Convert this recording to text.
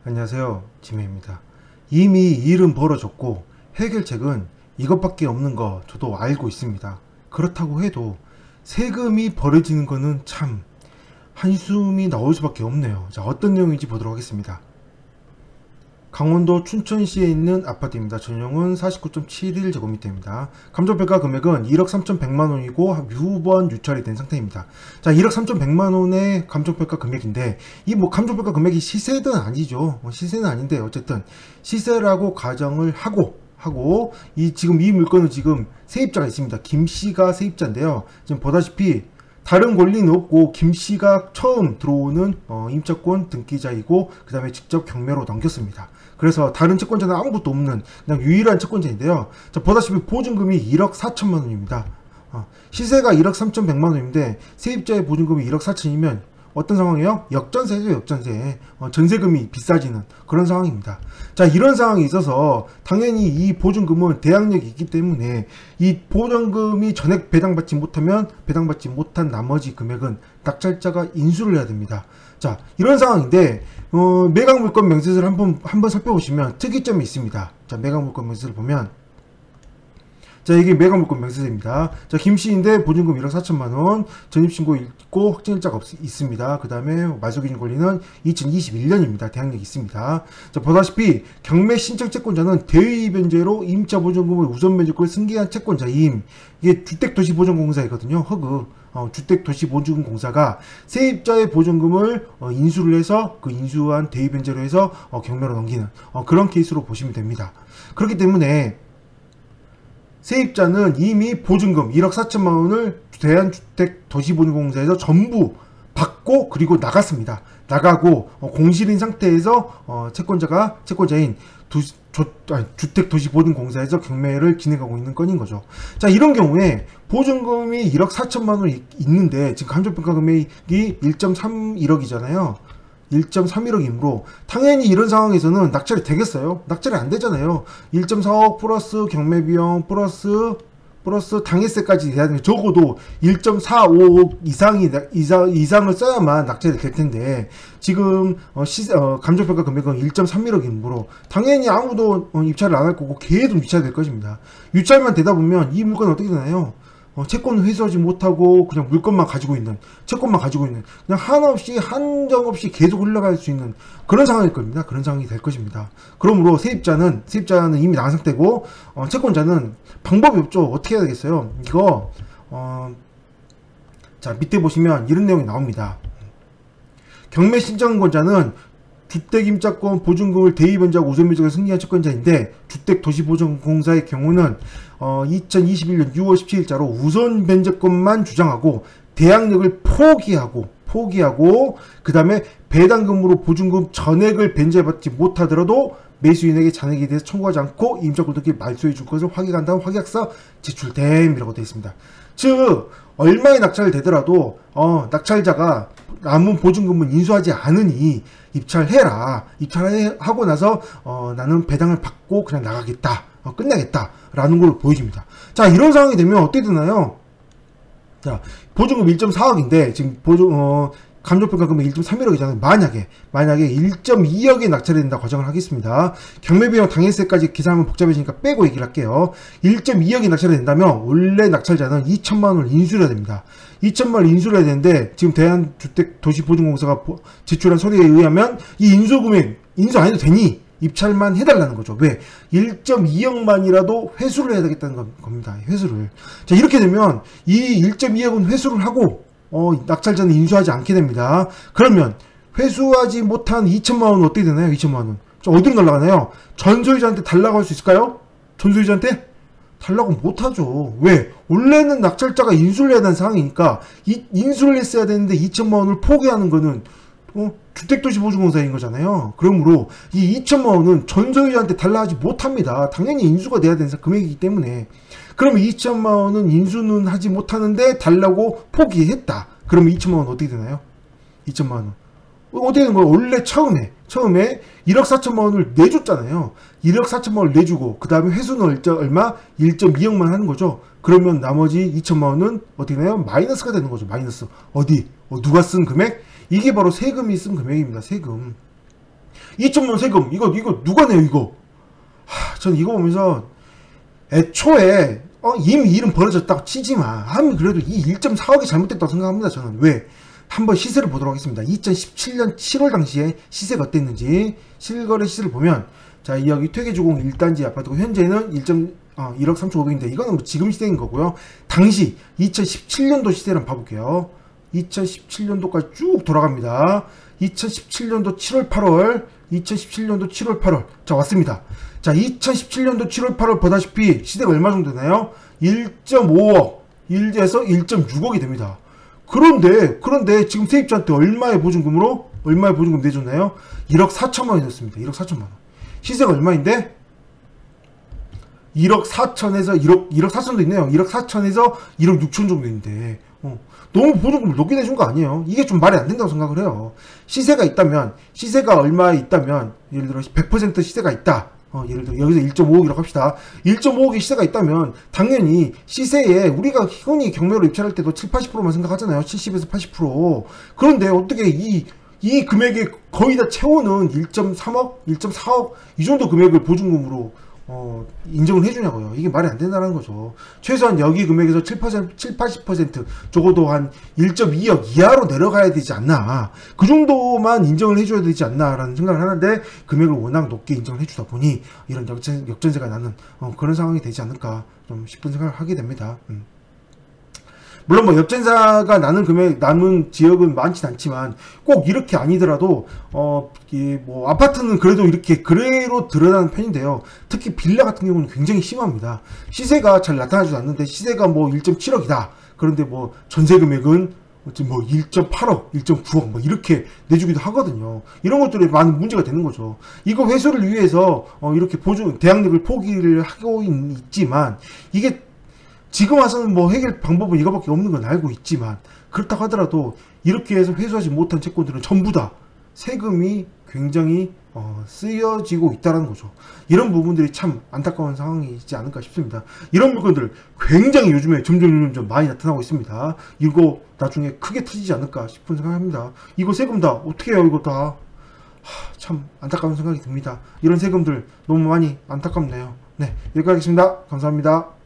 안녕하세요, 지메입니다. 이미 일은 벌어졌고 해결책은 이것밖에 없는 거 저도 알고 있습니다. 그렇다고 해도 세금이 벌어지는 거는 참 한숨이 나올 수밖에 없네요. 자, 어떤 내용인지 보도록 하겠습니다. 강원도 춘천시에 있는 아파트입니다. 전용은 49.71제곱미터입니다. 감정평가 금액은 1억 3,100만원이고 유번 유찰이 된 상태입니다. 자, 1억 3,100만원의 감정평가 금액인데 이 감정평가 금액이 시세는 아니죠. 시세는 아닌데 어쨌든 시세라고 가정을 하고 지금 이 물건은 지금 세입자가 있습니다. 김씨가 세입자인데요. 지금 보다시피 다른 권리는 없고 김씨가 처음 들어오는 임차권 등기자이고 그 다음에 직접 경매로 넘겼습니다. 그래서 다른 채권자는 아무것도 없는 그냥 유일한 채권자인데요. 자, 보다시피 보증금이 1억 4천만원입니다. 시세가 1억 3,100만원인데 세입자의 보증금이 1억 4천이면 어떤 상황이에요? 역전세죠, 역전세. 전세금이 비싸지는 그런 상황입니다. 자, 이런 상황이 있어서 당연히 이 보증금은 대항력이 있기 때문에 이 보증금이 전액 배당받지 못하면 배당받지 못한 나머지 금액은 낙찰자가 인수를 해야 됩니다. 자, 이런 상황인데 매각물건 명세서를 한번 살펴보시면 특이점이 있습니다. 자, 매각물건 명세서를 보면 자, 이게 매각물건 명세서입니다. 자, 김씨인데 보증금 1억 4천만원, 전입신고 있고 확정일자가 있습니다. 그 다음에 말소기준 권리는 2021년입니다. 대항력이 있습니다. 자, 보다시피 경매 신청 채권자는 대의 변제로 임차 보증금을 우선 면제권을 승계한 채권자임. 이게 주택도시보증공사이거든요. 주택도시보증공사가 세입자의 보증금을 인수를 해서 그 인수한 대의 변제로 해서 경매로 넘기는 그런 케이스로 보시면 됩니다. 그렇기 때문에 세입자는 이미 보증금 1억 4천만원을 대한주택도시보증공사에서 전부 받고 그리고 나갔습니다. 나가고 공실인 상태에서 채권자인 주택도시보증공사에서 경매를 진행하고 있는 건인 거죠. 자, 이런 경우에 보증금이 1억 4천만원 있는데 지금 감정평가 금액이 1.31억이잖아요. 1.31억이므로 당연히 이런 상황에서는 낙찰이 되겠어요? 낙찰이 안 되잖아요. 1.4억 플러스 경매비용 플러스 당해세까지 돼야 되는데 적어도 1.45억 이상을 써야만 낙찰이 될 텐데 지금 감정평가 금액은 1.31억이므로 당연히 아무도 입찰을 안 할 거고 계속 유찰될 것입니다. 유찰만 되다 보면 이 물건은 어떻게 되나요? 채권을 회수하지 못하고 그냥 물건만 가지고 있는, 채권만 가지고 있는, 그냥 한정없이 계속 흘러갈 수 있는 그런 상황일 겁니다. 그런 상황이 될 것입니다. 그러므로 세입자는 이미 나간 상태고 채권자는 방법이 없죠. 어떻게 해야 되겠어요? 이거 자, 밑에 보시면 이런 내용이 나옵니다. 경매 신청권자는 주택임차권 보증금을 대의변제하고 우선변제를 승리한 채권자인데 주택도시보증공사의 경우는 2021년 6월 17일자로 우선변제권만 주장하고 대항력을 포기하고 그 다음에 배당금으로 보증금 전액을 변제받지 못하더라도 매수인에게 잔액에 대해서 청구하지 않고 임차권 등기 말소해 줄 것을 확인한 다음 확약서 제출됨이라고 되어 있습니다. 즉 얼마의 낙찰이 되더라도 낙찰자가 남은 보증금을 인수하지 않으니 입찰하고 나서 나는 배당을 받고 그냥 나가겠다, 끝내겠다 라는 걸 보여줍니다. 자, 이런 상황이 되면 어떻게 되나요? 자, 보증금 1.4억인데 지금 감정평가 금액 1.31억이잖아요. 만약에 1.2억에 낙찰이 된다 가정을 하겠습니다. 경매비용 당해세까지 계산하면 복잡해지니까 빼고 얘기를 할게요. 1.2억이 낙찰이 된다면 원래 낙찰자는 2천만원을 인수를 해야 됩니다. 2천만원을 인수를 해야 되는데 지금 대한주택도시보증공사가 제출한 서류에 의하면 이 인수금액 인수 안 해도 되니 입찰만 해달라는 거죠. 왜? 1.2억만이라도 회수를 해야 되겠다는 겁니다. 회수를. 자, 이렇게 되면 이 1.2억은 회수를 하고 낙찰자는 인수하지 않게 됩니다. 그러면 회수하지 못한 2천만원은 어떻게 되나요? 2천만원. 어디로 날아가나요? 전소유자한테 달라고 할 수 있을까요? 전소유자한테? 달라고 못하죠. 왜? 원래는 낙찰자가 인수를 해야 되는 상황이니까 인수를 했어야 되는데 2천만원을 포기하는 거는 주택도시보증공사인 거잖아요. 그러므로 이 2천만원은 전소유자한테 달라 하지 못합니다. 당연히 인수가 돼야 되는 금액이기 때문에. 그러면 2천만원은 인수는 하지 못하는데 달라고 포기했다. 그러면 2천만원 어떻게 되나요? 2천만원. 어떻게 되는 거예요? 원래 처음에 1억 4천만원을 내줬잖아요. 1억 4천만원을 내주고 그 다음에 회수는 얼마? 1.2억만 하는 거죠. 그러면 나머지 2천만원은 어떻게 되나요? 마이너스가 되는 거죠. 마이너스. 누가 쓴 금액? 이게 바로 세금이 쓴 금액입니다. 세금. 2천만 원 세금 이거 누가 내요 이거? 전 이거 보면서 애초에 이미 일은 벌어졌다고 치지만 하면 그래도 이 1.4억이 잘못됐다고 생각합니다. 저는. 왜? 한번 시세를 보도록 하겠습니다. 2017년 7월 당시에 시세가 어땠는지 실거래 시세를 보면, 자, 여기 퇴계주공 1단지 아파트고 현재는 1억 3,500인데 이거는 뭐 지금 시세인 거고요. 당시 2017년도 시세를 한번 봐볼게요. 2017년도까지 쭉 돌아갑니다. 2017년도 7월 8월 2017년도 7월 8월 자, 왔습니다. 자, 2017년도 7월 8월 보다시피 시세가 얼마 정도 되나요? 1.5억 1에서 1.6억이 됩니다. 그런데 지금 세입자한테 얼마의 보증금 내줬나요? 1억 4천만 원이 냈습니다. 1억 4천만 원. 시세가 얼마인데? 1억 4천에서 1억 4천도 있네요. 1억 4천에서 1억 6천 정도 있는데, 너무 보증금을 높게 내준 거 아니에요? 이게 좀 말이 안 된다고 생각을 해요. 시세가 얼마 있다면, 예를 들어 100% 시세가 있다. 예를 들어 여기서 1.5억이라고 합시다. 1.5억의 시세가 있다면 당연히 시세에 우리가 흔히 경매로 입찰할 때도 7, 80%만 생각하잖아요. 70에서 80%. 그런데 어떻게 이 금액에 거의 다 채우는 1.3억, 1.4억 이 정도 금액을 보증금으로 인정을 해주냐고요. 이게 말이 안 된다는 거죠. 최소한 여기 금액에서 7, 80% 적어도 한 1.2억 이하로 내려가야 되지 않나. 그 정도만 인정을 해줘야 되지 않나라는 생각을 하는데, 금액을 워낙 높게 인정을 해주다 보니 이런 역전세가 나는 그런 상황이 되지 않을까 좀 싶은 생각을 하게 됩니다. 물론 뭐 역전세가 남은 지역은 많진 않지만 꼭 이렇게 아니더라도 뭐 아파트는 그래도 이렇게 그래로 드러나는 편인데요. 특히 빌라 같은 경우는 굉장히 심합니다. 시세가 잘 나타나지 않는데 시세가 뭐 1.7억이다. 그런데 뭐 전세 금액은 뭐 1.8억, 1.9억 뭐 이렇게 내주기도 하거든요. 이런 것들이 많은 문제가 되는 거죠. 이거 회수를 위해서 이렇게 대항력을 포기를 하고 있지만, 이게 지금 와서는 뭐 해결 방법은 이거밖에 없는 건 알고 있지만, 그렇다고 하더라도 이렇게 해서 회수하지 못한 채권들은 전부 다 세금이 굉장히 쓰여지고 있다는 거죠. 이런 부분들이 참 안타까운 상황이지 않을까 싶습니다. 이런 물건들 굉장히 요즘에 점점 많이 나타나고 있습니다. 이거 나중에 크게 터지지 않을까 싶은 생각합니다. 이거 세금 다 어떻게 해요? 이거 다 참 안타까운 생각이 듭니다. 이런 세금들 너무 많이 안타깝네요. 네, 여기까지 하겠습니다. 감사합니다.